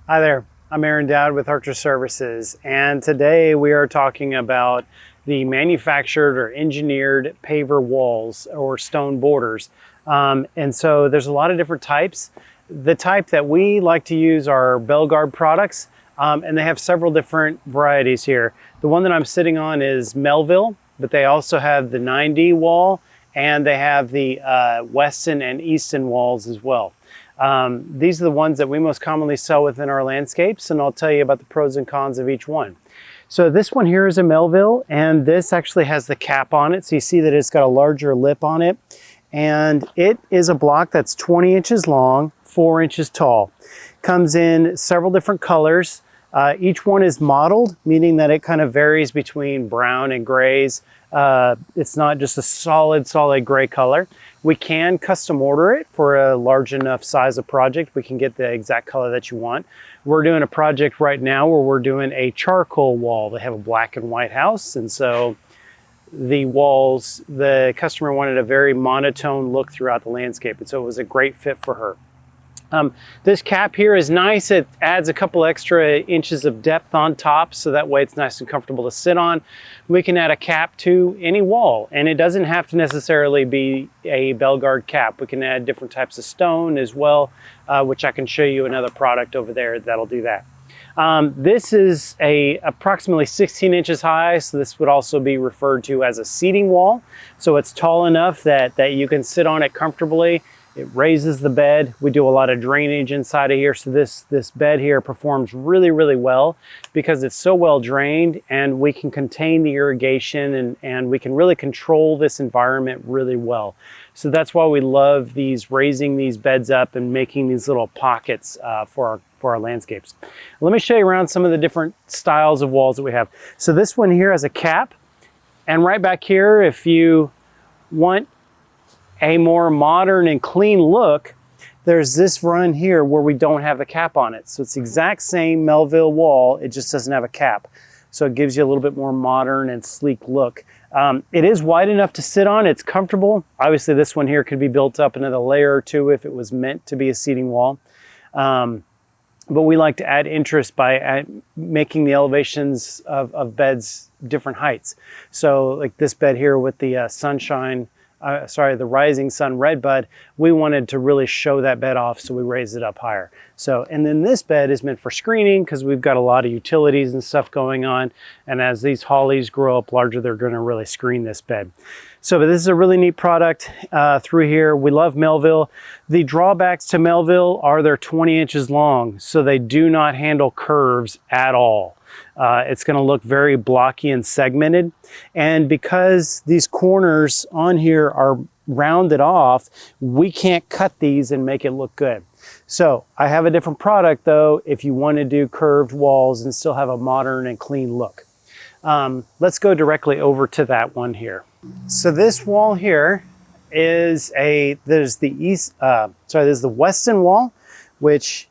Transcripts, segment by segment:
Hi there, I'm Aaron Dowd with Archer Services, and today we are talking about the manufactured or engineered paver walls or stone borders. And so there's a lot of different types. The type that we like to use are Belgard products, and they have several different varieties here. The one that I'm sitting on is Melville, but they also have the 9D wall, and they have the Weston and Easton walls as well. These are the ones that we most commonly sell within our landscapes, and I'll tell you about the pros and cons of each one. So this one here is a Melville, and this actually has the cap on it. So you see that it's got a larger lip on it, and it is a block that's 20 inches long, 4 inches tall. Comes in several different colors. Each one is mottled, meaning that it kind of varies between brown and grays. It's not just a solid gray color. We can custom order it for a large enough size of project. We can get the exact color that you want. We're doing a project right now where we're doing a charcoal wall. They have a black and white house, and so the walls, the customer wanted a very monotone look throughout the landscape, and so it was a great fit for her. This cap here is nice. It adds a couple extra inches of depth on top, so that way it's nice and comfortable to sit on. We can add a cap to any wall, and it doesn't have to necessarily be a Belgard cap. We can add different types of stone as well, which I can show you another product over there that'll do that. This is approximately 16 inches high, so this would also be referred to as a seating wall. So it's tall enough that you can sit on it comfortably. It raises the bed. We do a lot of drainage inside of here, so this bed here performs really well because it's so well drained, and we can contain the irrigation, and we can really control this environment really well. So that's why we love raising these beds up and making these little pockets for our landscapes. Let me show you around some of the different styles of walls that we have. So this one here has a cap, and right back here, if you want a more modern and clean look, there's this run here where we don't have the cap on it. So it's the exact same Melville wall, it just doesn't have a cap. So it gives you a little bit more modern and sleek look. It is wide enough to sit on, it's comfortable. Obviously this one here could be built up another layer or two if it was meant to be a seating wall. But we like to add interest by making the elevations of beds different heights. So like this bed here with the the Rising Sun Red Bud, we wanted to really show that bed off, so we raised it up higher. So, and then this bed is meant for screening because we've got a lot of utilities and stuff going on, and as these hollies grow up larger, they're going to really screen this bed. So, but this is a really neat product through here. We love Melville. The drawbacks to Melville are they're 20 inches long, so they do not handle curves at all. It's going to look very blocky and segmented, and because these corners on here are rounded off, we can't cut these and make it look good. So I have a different product though if you want to do curved walls and still have a modern and clean look. Let's go directly over to that one here. So this wall here is there's the Weston wall, which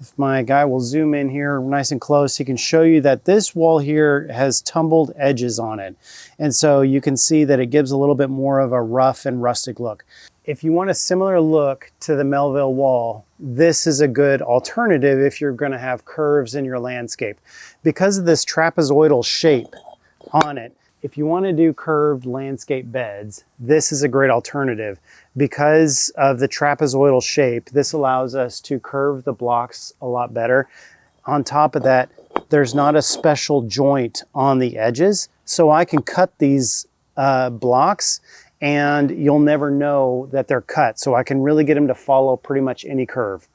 if my guy will zoom in here nice and close, he can show you that this wall here has tumbled edges on it. And so you can see that it gives a little bit more of a rough and rustic look. If you want a similar look to the Melville wall, this is a good alternative if you're going to have curves in your landscape. Because of this trapezoidal shape on it, if you want to do curved landscape beds, this is a great alternative. Because of the trapezoidal shape, this allows us to curve the blocks a lot better. On top of that, there's not a special joint on the edges, so I can cut these blocks and you'll never know that they're cut. So I can really get them to follow pretty much any curve.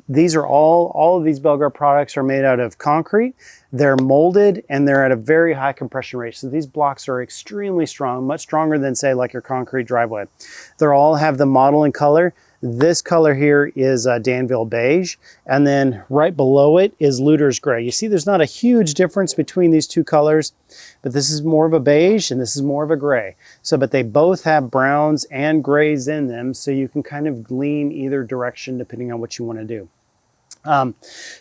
These are all of these Belgard products are made out of concrete. They're molded and they're at a very high compression rate. So these blocks are extremely strong, much stronger than say like your concrete driveway. They all have the model and color. This color here is Danville beige, and then right below it is Luter's gray. You see there's not a huge difference between these two colors, but this is more of a beige and this is more of a gray. So, but they both have browns and grays in them, so you can kind of lean either direction depending on what you want to do.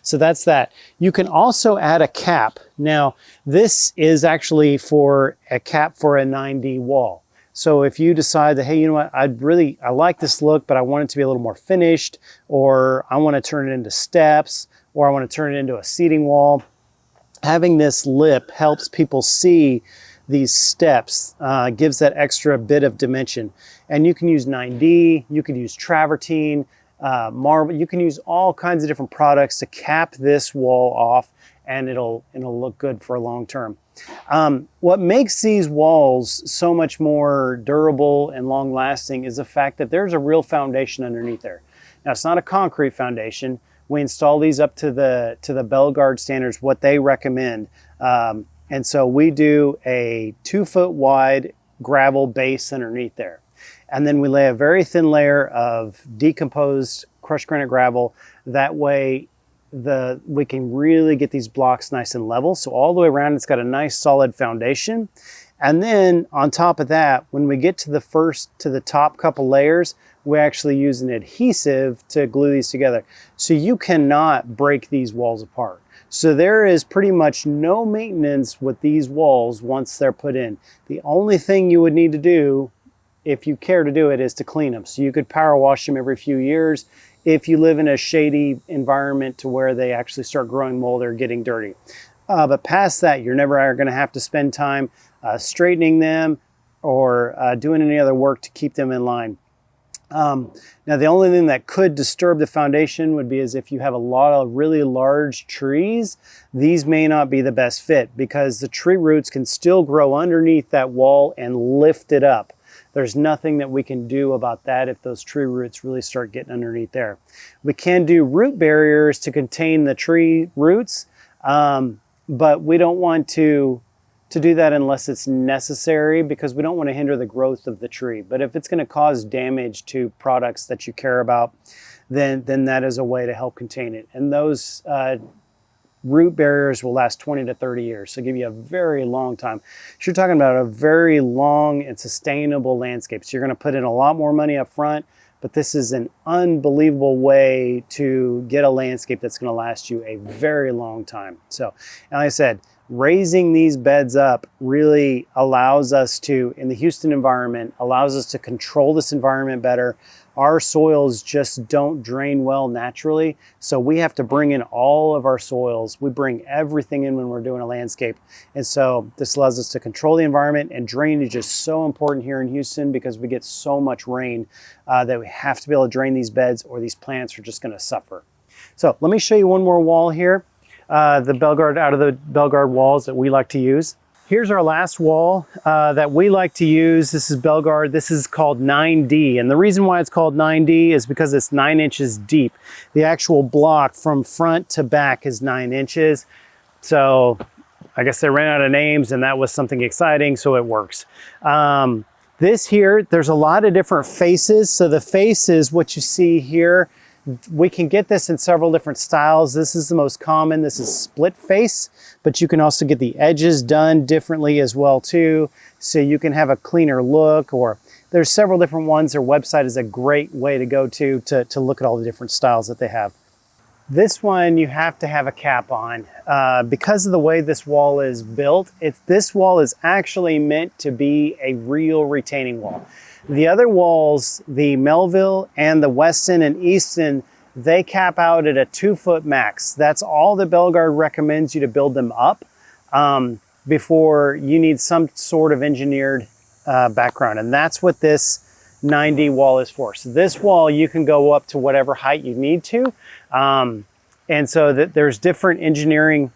So that's that. You can also add a cap. Now, this is actually for a cap for a 9D wall. So if you decide that, hey, you know what, I like this look, but I want it to be a little more finished, or I want to turn it into steps, or I want to turn it into a seating wall, having this lip helps people see these steps, gives that extra bit of dimension. And you can use 9D, you can use travertine, marble, you can use all kinds of different products to cap this wall off, and it'll look good for a long term. What makes these walls so much more durable and long lasting is the fact that there's a real foundation underneath there. Now, it's not a concrete foundation. We install these up to the Belgard standards, what they recommend. And so we do a 2-foot wide gravel base underneath there. And then we lay a very thin layer of decomposed crushed granite gravel. That way we can really get these blocks nice and level. So all the way around, it's got a nice solid foundation. And then on top of that, when we get to the top couple layers, we actually use an adhesive to glue these together. So you cannot break these walls apart. So there is pretty much no maintenance with these walls once they're put in. The only thing you would need to do, if you care to do it, is to clean them. So you could power wash them every few years if you live in a shady environment to where they actually start growing mold or getting dirty. But past that, you're never going to have to spend time straightening them or doing any other work to keep them in line. Now, the only thing that could disturb the foundation would be as if you have a lot of really large trees. These may not be the best fit because the tree roots can still grow underneath that wall and lift it up. There's nothing that we can do about that if those tree roots really start getting underneath there. We can do root barriers to contain the tree roots, but we don't want to do that unless it's necessary, because we don't want to hinder the growth of the tree. But if it's going to cause damage to products that you care about, then that is a way to help contain it. And those root barriers will last 20 to 30 years, so give you a very long time. So you're talking about a very long and sustainable landscape. So you're going to put in a lot more money up front, but this is an unbelievable way to get a landscape that's going to last you a very long time. So, and like I said, raising these beds up really allows us to, in the Houston environment, allows us to control this environment better. Our soils just don't drain well naturally, so we have to bring in all of our soils. We bring everything in when we're doing a landscape. And so this allows us to control the environment, and drainage is so important here in Houston because we get so much rain that we have to be able to drain these beds or these plants are just gonna suffer. So let me show you one more wall here. The Belgard, out of the Belgard walls that we like to use. Here's our last wall that we like to use. This is Belgard. This is called 9D. And the reason why it's called 9D is because it's 9 inches deep. The actual block from front to back is 9 inches. So I guess they ran out of names and that was something exciting, so it works. This here, there's a lot of different faces. So the face is what you see here. We can get this in several different styles. This is the most common. This is split face, but you can also get the edges done differently as well too. So you can have a cleaner look, or there's several different ones. Their website is a great way to go to look at all the different styles that they have. This one you have to have a cap on because of the way this wall is built. This wall is actually meant to be a real retaining wall. The other walls, the Melville and the Weston and Easton, they cap out at a 2-foot max. That's all the Belgard recommends you to build them up before you need some sort of engineered background. And that's what this 9D wall is for. So this wall, you can go up to whatever height you need to. And so there's different engineering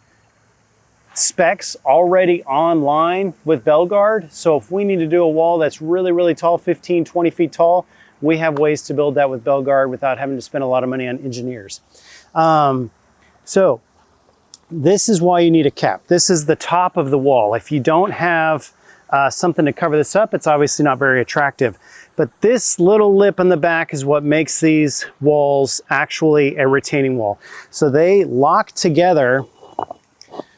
specs already online with Belgard. So if we need to do a wall that's really, really tall, 15, 20 feet tall, we have ways to build that with Belgard without having to spend a lot of money on engineers. So this is why you need a cap. This is the top of the wall. If you don't have something to cover this up, it's obviously not very attractive. But this little lip on the back is what makes these walls actually a retaining wall. So they lock together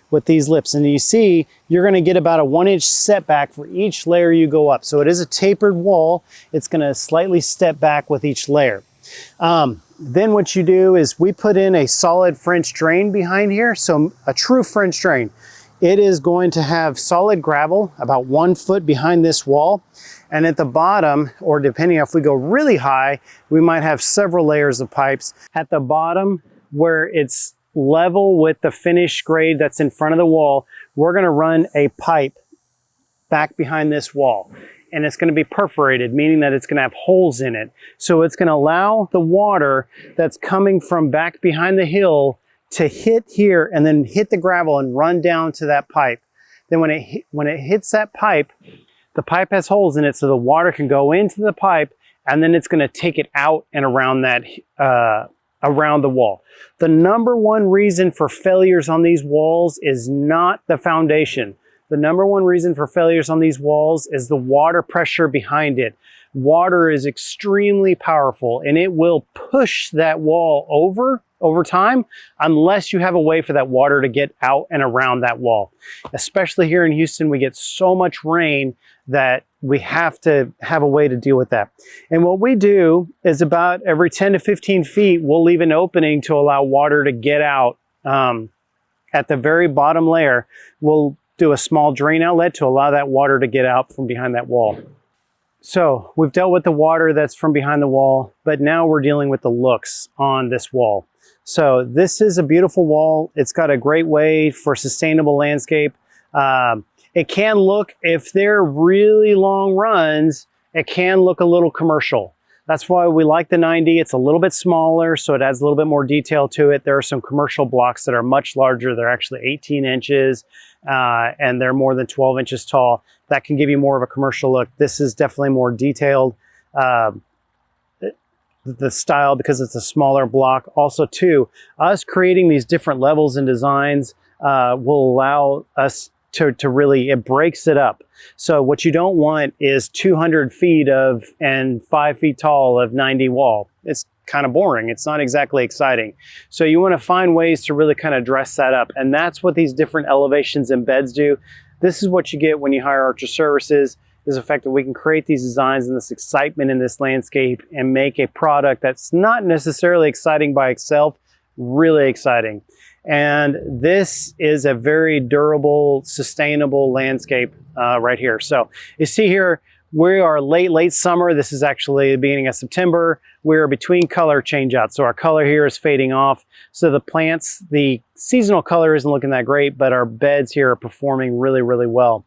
with these lips, and you see you're going to get about a 1-inch setback for each layer you go up. So it is a tapered wall. It's going to slightly step back with each layer. Then what you do is we put in a solid French drain behind here, so a true French drain. it is going to have solid gravel about 1 foot behind this wall. And at the bottom, or depending if we go really high, we might have several layers of pipes. At the bottom, where it's level with the finished grade that's in front of the wall, we're gonna run a pipe back behind this wall. And it's gonna be perforated, meaning that it's gonna have holes in it. So it's gonna allow the water that's coming from back behind the hill to hit here and then hit the gravel and run down to that pipe. Then when it hits that pipe, the pipe has holes in it so the water can go into the pipe, and then it's gonna take it out and around that, around the wall. The number one reason for failures on these walls is not the foundation. The number one reason for failures on these walls is the water pressure behind it. Water is extremely powerful and it will push that wall over time unless you have a way for that water to get out and around that wall. Especially here in Houston, we get so much rain that we have to have a way to deal with that. And what we do is about every 10 to 15 feet, we'll leave an opening to allow water to get out. At the very bottom layer, we'll do a small drain outlet to allow that water to get out from behind that wall. So we've dealt with the water that's from behind the wall, but now we're dealing with the looks on this wall. So this is a beautiful wall. It's got a great way for sustainable landscape. It can look, if they're really long runs, it can look a little commercial. That's why we like the 90. It's a little bit smaller, so it adds a little bit more detail to it. There are some commercial blocks that are much larger. They're actually 18 inches and they're more than 12 inches tall. That can give you more of a commercial look. This is definitely more detailed. The style, because it's a smaller block. Also too, us creating these different levels and designs will allow us to really, it breaks it up. So what you don't want is 200 feet of and 5 feet tall of 90 wall. It's kind of boring. It's not exactly exciting. So you want to find ways to really kind of dress that up. And that's what these different elevations and beds do. This is what you get when you hire Archer Services, is the fact that we can create these designs and this excitement in this landscape and make a product that's not necessarily exciting by itself, really exciting. And this is a very durable, sustainable landscape right here. So you see here, we are late summer. This is actually the beginning of September. We're between color changeouts. So our color here is fading off. So the plants, the seasonal color isn't looking that great, but our beds here are performing really, really well.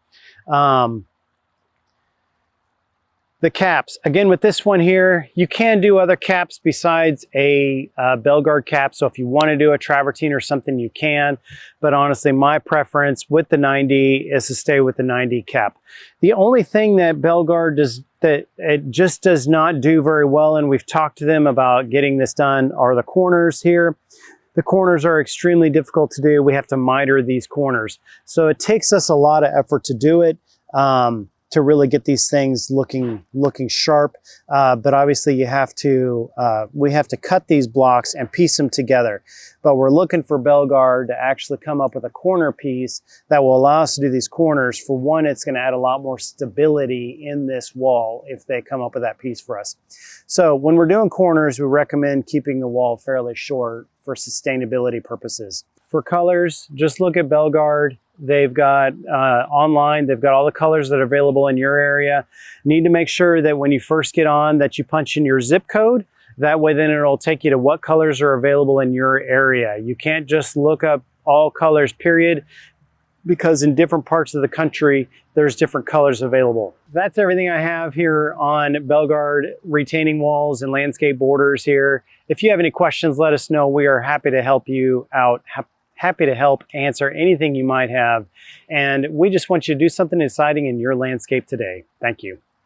The caps, again with this one here, you can do other caps besides a Belgard cap. So if you want to do a travertine or something, you can. But honestly, my preference with the 90 is to stay with the 90 cap. The only thing that Belgard does, that it just does not do very well, and we've talked to them about getting this done, are the corners here. The corners are extremely difficult to do. We have to miter these corners. So it takes us a lot of effort to do it. To really get these things looking sharp, but obviously you have to we have to cut these blocks and piece them together. But we're looking for Belgard to actually come up with a corner piece that will allow us to do these corners. For one, it's going to add a lot more stability in this wall if they come up with that piece for us. So when we're doing corners, we recommend keeping the wall fairly short for sustainability purposes. For colors, just look at Belgard. They've got online, they've got all the colors that are available in your area. Need to make sure that when you first get on that you punch in your zip code. That way then it'll take you to what colors are available in your area. You can't just look up all colors, period, because in different parts of the country, there's different colors available. That's everything I have here on Belgard retaining walls and landscape borders here. If you have any questions, let us know. We are happy to help you out. Happy to help answer anything you might have. And we just want you to do something exciting in your landscape today. Thank you.